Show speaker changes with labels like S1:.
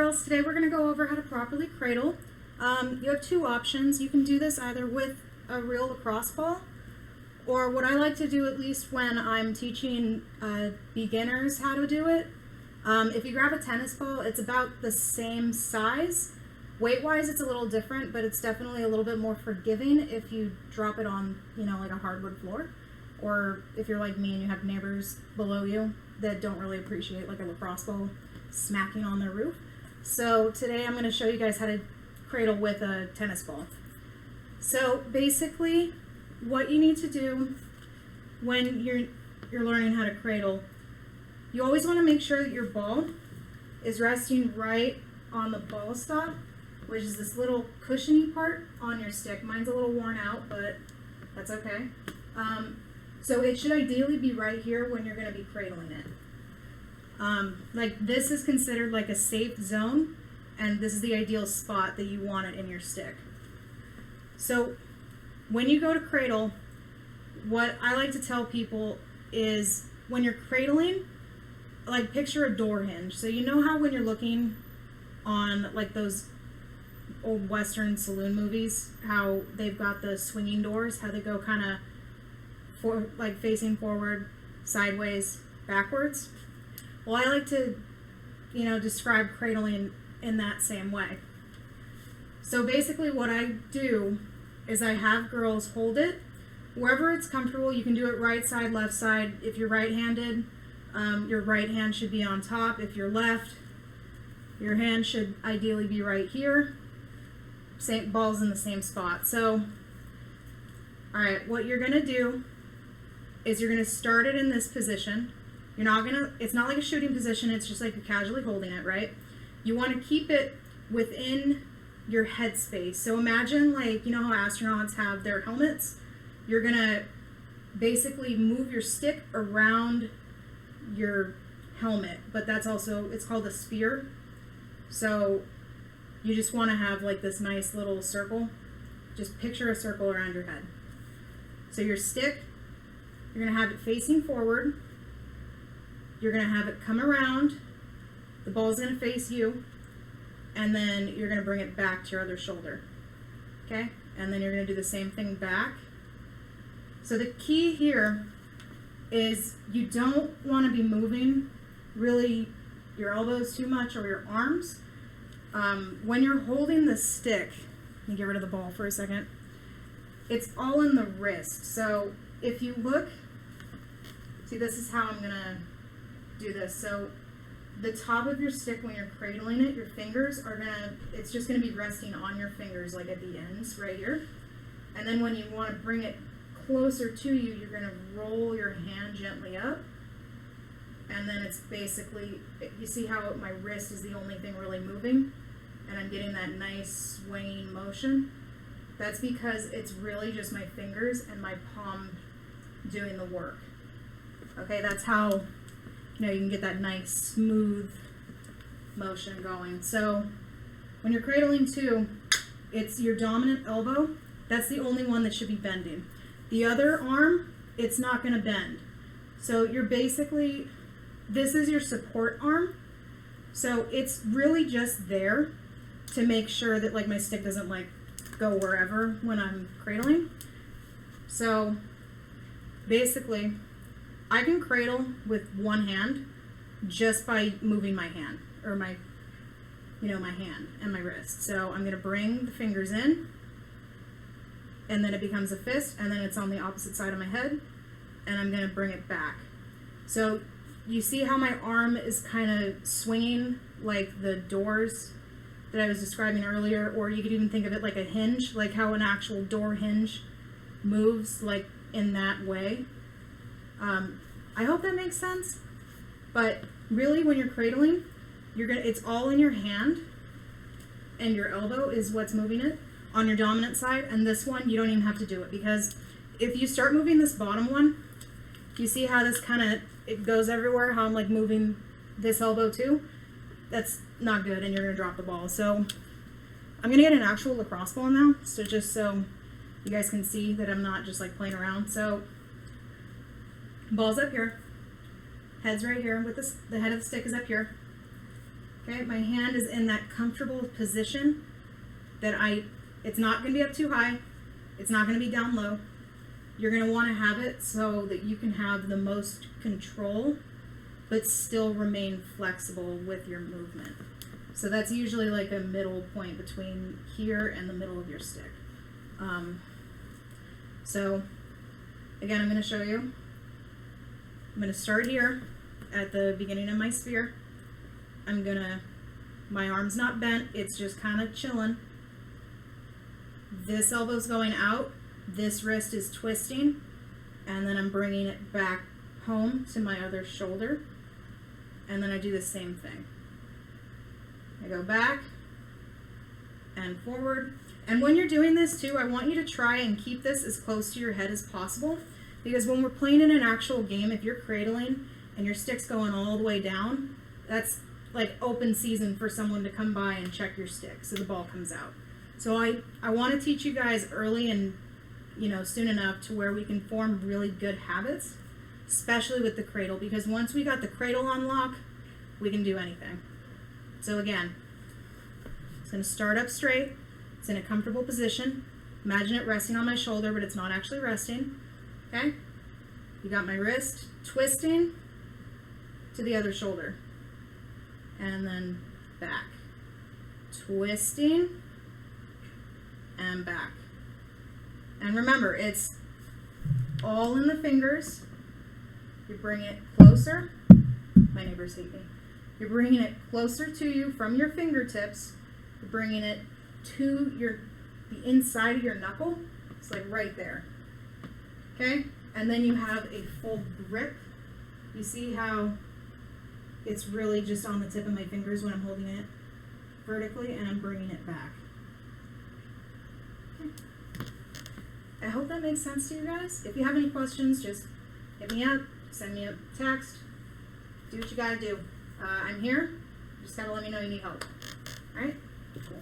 S1: girls, today we're going to go over how to properly cradle. You have two options. You can do this either with a real lacrosse ball, or what I like to do, at least when I'm teaching beginners how to do it, if you grab a tennis ball, it's about the same size. Weight-wise, it's a little different, but it's definitely a little bit more forgiving if you drop it on, like a hardwood floor, or if you're like me and you have neighbors below you that don't really appreciate like a lacrosse ball smacking on their roof. So today I'm going to show you guys how to cradle with a tennis ball. So basically what you need to do when you're learning how to cradle, you always want to make sure that your ball is resting right on the ball stop, which is this little cushiony part on your stick. Mine's a little worn out, but that's okay. So it should ideally be right here when you're going to be cradling it. Like this is considered like a safe zone, and this is the ideal spot that you want it in your stick. So when you go to cradle, what I like to tell people is when you're cradling, like picture a door hinge. So you know how when you're looking on like those old Western saloon movies, how they've got the swinging doors, how they go kind of like facing forward, sideways, backwards. Well, I like to, describe cradling in that same way. So basically what I do is I have girls hold it wherever it's comfortable. You can do it right side, left side. If you're right-handed, your right hand should be on top. If you're left, your hand should ideally be right here. Same ball's in the same spot. So, all right, what you're gonna do is you're gonna start it in this position. It's not like a shooting position, it's just like you're casually holding it, right? You want to keep it within your head space. So imagine like, how astronauts have their helmets? You're gonna basically move your stick around your helmet, but it's called a sphere. So you just want to have like this nice little circle. Just picture a circle around your head. So your stick, you're gonna have it facing forward. You're going to have it come around, the ball's going to face you, and then you're going to bring it back to your other shoulder, okay? And then you're going to do the same thing back. So the key here is you don't want to be moving really your elbows too much or your arms. When you're holding the stick, let me get rid of the ball for a second, it's all in the wrist. So if you look, see, this is how I'm going to do this. So the top of your stick, when you're cradling it, your fingers are it's just gonna be resting on your fingers, like at the ends right here. And then when you want to bring it closer to you, you're gonna roll your hand gently up. And then it's basically, you see how my wrist is the only thing really moving, and I'm getting that nice swinging motion. That's because it's really just my fingers and my palm doing the work. Okay, that's how you can get that nice smooth motion going. So when you're cradling too, it's your dominant elbow. That's the only one that should be bending. The other arm, it's not going to bend. So you're basically, this is your support arm. So it's really just there to make sure that like my stick doesn't like go wherever when I'm cradling. So basically, I can cradle with one hand just by moving my hand, or my hand and my wrist. So I'm going to bring the fingers in, and then it becomes a fist, and then it's on the opposite side of my head, and I'm going to bring it back. So you see how my arm is kind of swinging like the doors that I was describing earlier, or you could even think of it like a hinge, like how an actual door hinge moves like in that way. I hope that makes sense, but really when you're cradling, it's all in your hand, and your elbow is what's moving it on your dominant side, and this one, you don't even have to do it, because if you start moving this bottom one, you see how this it goes everywhere, how I'm like moving this elbow too? That's not good, and you're gonna drop the ball. So I'm gonna get an actual lacrosse ball now, so just so you guys can see that I'm not just like playing around. So ball's up here, head's right here, with the head of the stick is up here. Okay, my hand is in that comfortable position that it's not going to be up too high, it's not going to be down low. You're going to want to have it so that you can have the most control, but still remain flexible with your movement. So that's usually like a middle point between here and the middle of your stick. So again, I'm going to show you. I'm going to start here at the beginning of my sphere. My arm's not bent, it's just kind of chilling. This elbow's going out, this wrist is twisting, and then I'm bringing it back home to my other shoulder, and then I do the same thing. I go back and forward. And when you're doing this too, I want you to try and keep this as close to your head as possible, because when we're playing in an actual game, if you're cradling and your stick's going all the way down, that's like open season for someone to come by and check your stick so the ball comes out. So I want to teach you guys early and soon enough to where we can form really good habits, especially with the cradle, because once we got the cradle on lock, we can do anything. So again, it's going to start up straight. It's in a comfortable position. Imagine it resting on my shoulder, but it's not actually resting. Okay? You got my wrist twisting to the other shoulder. And then back. Twisting and back. And remember, it's all in the fingers. You bring it closer. My neighbors hate me. You're bringing it closer to you from your fingertips. You're bringing it to the inside of your knuckle. It's like right there. Okay? And then you have a full grip. You see how it's really just on the tip of my fingers when I'm holding it vertically, and I'm bringing it back. Okay. I hope that makes sense to you guys. If you have any questions, just hit me up, send me a text, do what you gotta do. I'm here. Just gotta let me know you need help. All right? Cool.